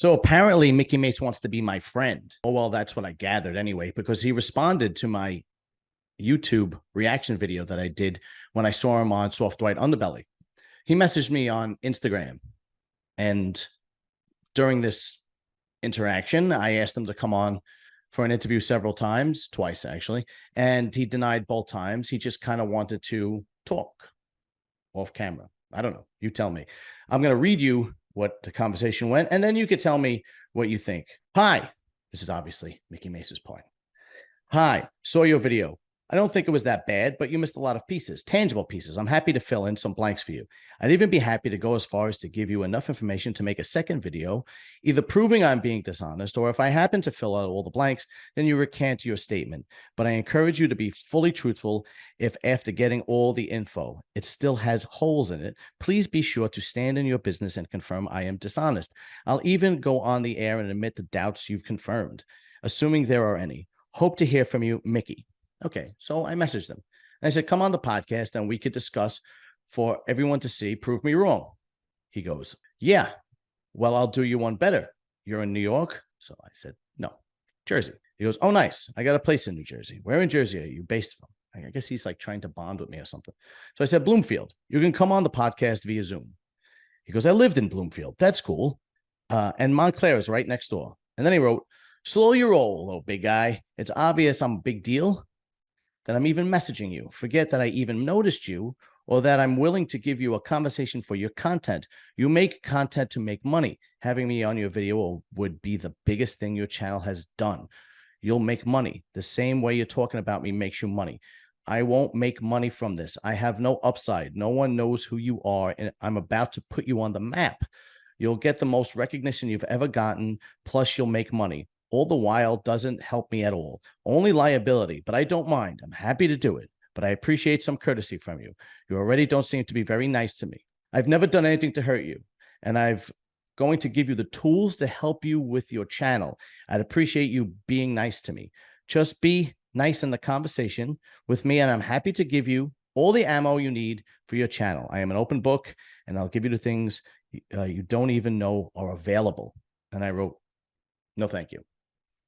So apparently Mickey Mase wants to be my friend. Oh, well, that's what I gathered anyway, because he responded to my YouTube reaction video that I did when I saw him on Soft White Underbelly. He messaged me on Instagram. And during this interaction, I asked him to come on for an interview several times, twice actually, and he denied both times. He just kind of wanted to talk off camera. I don't know. You tell me. I'm going to read you what the conversation went, and then you could tell me what you think. Hi. This is obviously Mickey Mase's point. Hi. Saw your video. I don't think it was that bad, but you missed a lot of pieces, tangible pieces. I'm happy to fill in some blanks for you. I'd even be happy to go as far as to give you enough information to make a second video, either proving I'm being dishonest, or if I happen to fill out all the blanks, then you recant your statement. But I encourage you to be fully truthful. If after getting all the info, it still has holes in it, please be sure to stand in your business and confirm I am dishonest. I'll even go on the air and admit the doubts you've confirmed, assuming there are any. Hope to hear from you, Mikki. Okay, so I messaged them. And I said, come on the podcast and we could discuss for everyone to see, prove me wrong. He goes, yeah, well, I'll do you one better. You're in New York? So I said, no, Jersey. He goes, oh, nice. I got a place in New Jersey. Where in Jersey are you based from? I guess he's like trying to bond with me or something. So I said, Bloomfield. You can come on the podcast via Zoom. He goes, I lived in Bloomfield. That's cool. And Montclair is right next door. And then he wrote, slow your roll, little big guy. It's obvious I'm a big deal that I'm even messaging you. Forget that I even noticed you or that I'm willing to give you a conversation for your content. You make content to make money. Having me on your video would be the biggest thing your channel has done. You'll make money. The same way you're talking about me makes you money. I won't make money from this. I have no upside. No one knows who you are, and I'm about to put you on the map. You'll get the most recognition you've ever gotten, plus you'll make money. All the while doesn't help me at all. Only liability, but I don't mind. I'm happy to do it, but I appreciate some courtesy from you. You already don't seem to be very nice to me. I've never done anything to hurt you, and I've going to give you the tools to help you with your channel. I'd appreciate you being nice to me. Just be nice in the conversation with me, and I'm happy to give you all the ammo you need for your channel. I am an open book, and I'll give you the things you don't even know are available. And I wrote, no, thank you.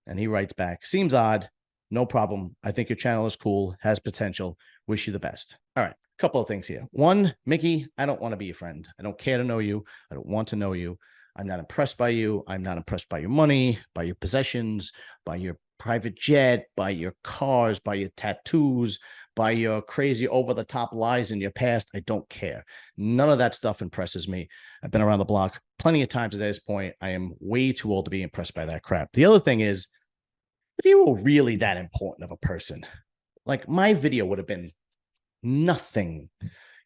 And he writes back, seems odd. No problem. I think your channel is cool, has potential. Wish you the best. All right. A couple of things here. One, Mikki, I don't want to be your friend. I don't care to know you. I don't want to know you. I'm not impressed by you. I'm not impressed by your money, by your possessions, by your private jet, by your cars, by your tattoos, by your crazy over-the-top lies in your past. I don't care. None of that stuff impresses me. I've been around the block plenty of times at this point. I am way too old to be impressed by that crap. The other thing is, if you were really that important of a person, like my video would have been nothing.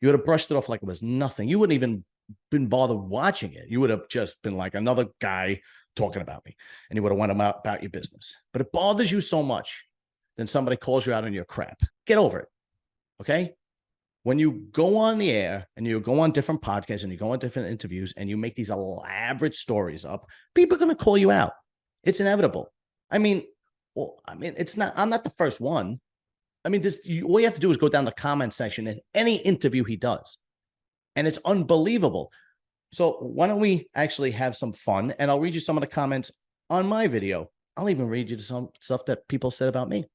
You would have brushed it off like it was nothing. You wouldn't even been bothered watching it. You would have just been like another guy talking about me, and you would have went about your business. But it bothers you so much, then somebody calls you out on your crap. Get over it. Okay? When you go on the air and you go on different podcasts and you go on different interviews and you make these elaborate stories up, people are going to call you out. It's inevitable. I mean, it's not, I'm not the first one. I mean, all you have to do is go down the comment section in any interview he does. And it's unbelievable. So why don't we actually have some fun? And I'll read you some of the comments on my video. I'll even read you some stuff that people said about me.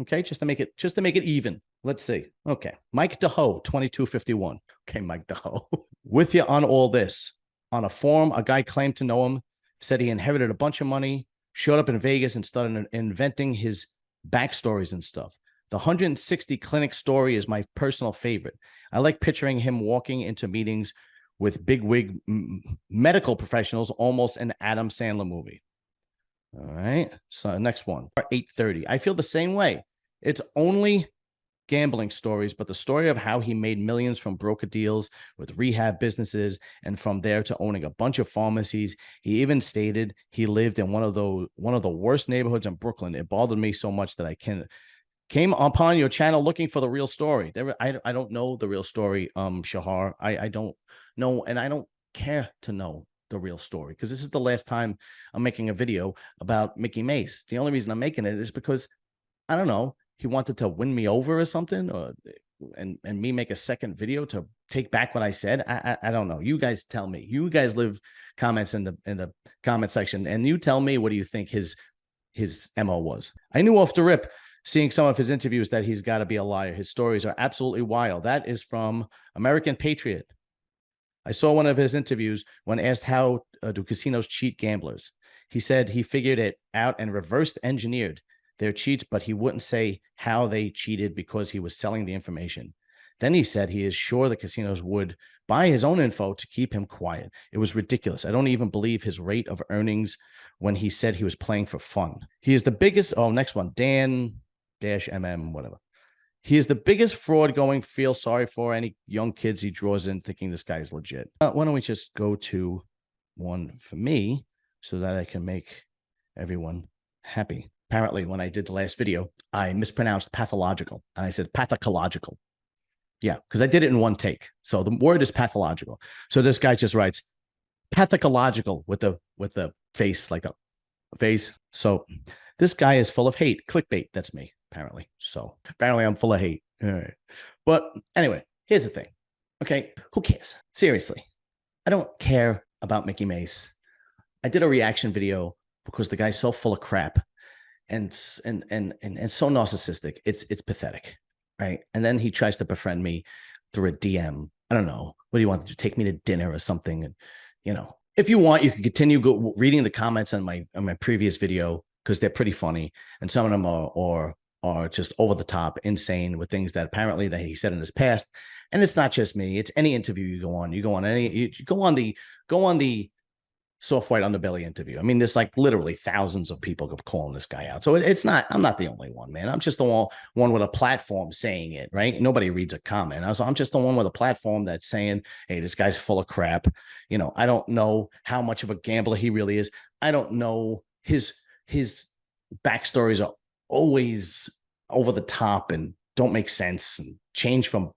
Okay, just to make it even. Let's see. Okay, Mike DeHo, 2251. Okay, Mike DeHo. With you on all this. On a forum, a guy claimed to know him, said he inherited a bunch of money, showed up in Vegas and started inventing his backstories and stuff. The 160 clinic story is my personal favorite. I like picturing him walking into meetings with bigwig medical professionals, almost an Adam Sandler movie. All right, so next one, 830. I feel the same way. It's only gambling stories, but the story of how he made millions from broker deals with rehab businesses and from there to owning a bunch of pharmacies. He even stated he lived in one of the worst neighborhoods in Brooklyn. It bothered me so much that I came upon your channel looking for the real story. I don't know the real story, Shahar. I don't know, and I don't care to know the real story, because this is the last time I'm making a video about Mickey Mase. The only reason I'm making it is because, I don't know, he wanted to win me over or something, or and me make a second video to take back what I said? I don't know. You guys tell me. You guys leave comments in the comment section, and you tell me, what do you think his MO was? I knew off the rip, seeing some of his interviews, that he's got to be a liar. His stories are absolutely wild. That is from American Patriot. I saw one of his interviews when asked how do casinos cheat gamblers. He said he figured it out and reversed engineered their cheats, but he wouldn't say how they cheated because he was selling the information. Then he said he is sure the casinos would buy his own info to keep him quiet. It was ridiculous. I don't even believe his rate of earnings when he said he was playing for fun. He is the biggest. Oh, next one, Dan-MM, whatever. He is the biggest fraud going. Feel sorry for any young kids he draws in thinking this guy is legit. Why don't we just go to one for me so that I can make everyone happy? Apparently, when I did the last video, I mispronounced pathological, and I said pathological. Yeah, because I did it in one take. So the word is pathological. So this guy just writes pathological with the face, like a face. So this guy is full of hate. Clickbait. That's me, apparently. So apparently I'm full of hate. All right. But anyway, here's the thing. Okay, who cares? Seriously, I don't care about Mikki Mase. I did a reaction video because the guy's so full of crap and so narcissistic. It's pathetic, right? And then he tries to befriend me through a DM. I don't know. What do you want to do? Take me to dinner or something? And if you want, you can continue reading the comments on my previous video, because they're pretty funny, and some of them are just over the top, insane, with things that apparently that he said in his past. And it's not just me; it's any interview you go on. You go on the soft white underbelly interview. I mean, there's like literally thousands of people calling this guy out. So it's not. I'm not the only one, man. I'm just the one with a platform saying it, right? Nobody reads a comment. I'm just the one with a platform that's saying, "Hey, this guy's full of crap." I don't know how much of a gambler he really is. I don't know his backstories are always over the top and don't make sense and change from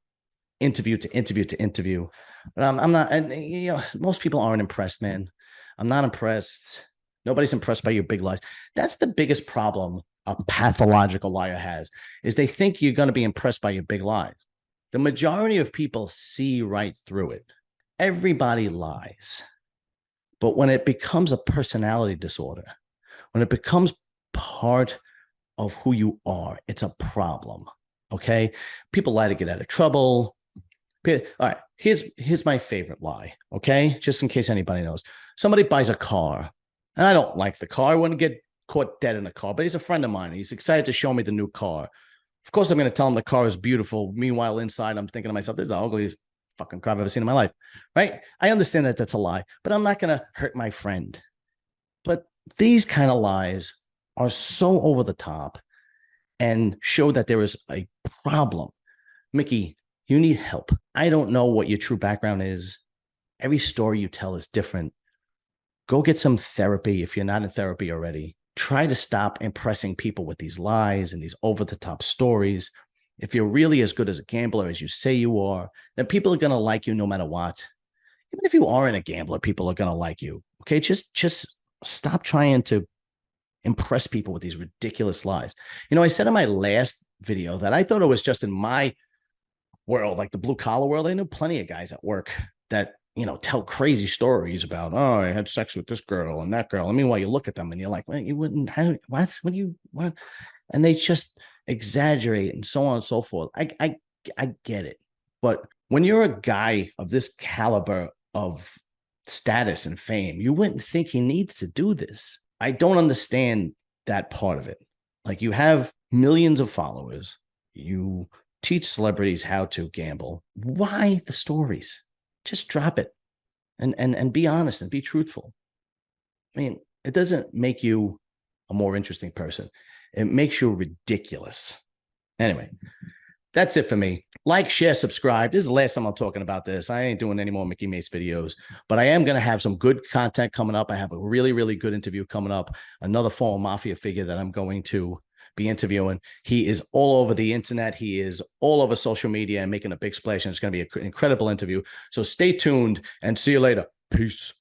interview to interview to interview. But I'm not. And most people aren't impressed, man. I'm not impressed. Nobody's impressed by your big lies. That's the biggest problem a pathological liar has, is they think you're going to be impressed by your big lies. The majority of people see right through it. Everybody lies. But when it becomes a personality disorder, when it becomes part of who you are, it's a problem. Okay? People lie to get out of trouble. All right, here's my favorite lie, okay? Just in case anybody knows. Somebody buys a car, and I don't like the car. I wouldn't get caught dead in a car, but he's a friend of mine. He's excited to show me the new car. Of course, I'm going to tell him the car is beautiful. Meanwhile, inside, I'm thinking to myself, this is the ugliest fucking car I've ever seen in my life, right? I understand that that's a lie, but I'm not going to hurt my friend. But these kind of lies are so over the top and show that there is a problem. Mikki, you need help. I don't know what your true background is. Every story you tell is different. Go get some therapy if you're not in therapy already. Try to stop impressing people with these lies and these over-the-top stories. If you're really as good as a gambler as you say you are, then people are going to like you no matter what. Even if you aren't a gambler, people are going to like you. Okay, just stop trying to impress people with these ridiculous lies. I said in my last video that I thought it was just in my world, like the blue collar world. I know plenty of guys at work that tell crazy stories about, oh, I had sex with this girl and that girl. I mean, while you look at them and you're like, well, you wouldn't. What? And they just exaggerate and so on and so forth. I get it, but when you're a guy of this caliber of status and fame, you wouldn't think he needs to do this. I don't understand that part of it. Like, you have millions of followers. You teach celebrities how to gamble. Why the stories? Just drop it and be honest and be truthful. I mean, it doesn't make you a more interesting person. It makes you ridiculous. Anyway, that's it for me. Like, share, subscribe. This is the last time I'm talking about this. I ain't doing any more Mikki Mase videos, but I am going to have some good content coming up. I have a really, really good interview coming up. Another former mafia figure that I'm going to be interviewing. He is all over the internet. He is all over social media and making a big splash. And it's going to be an incredible interview. So stay tuned and see you later. Peace.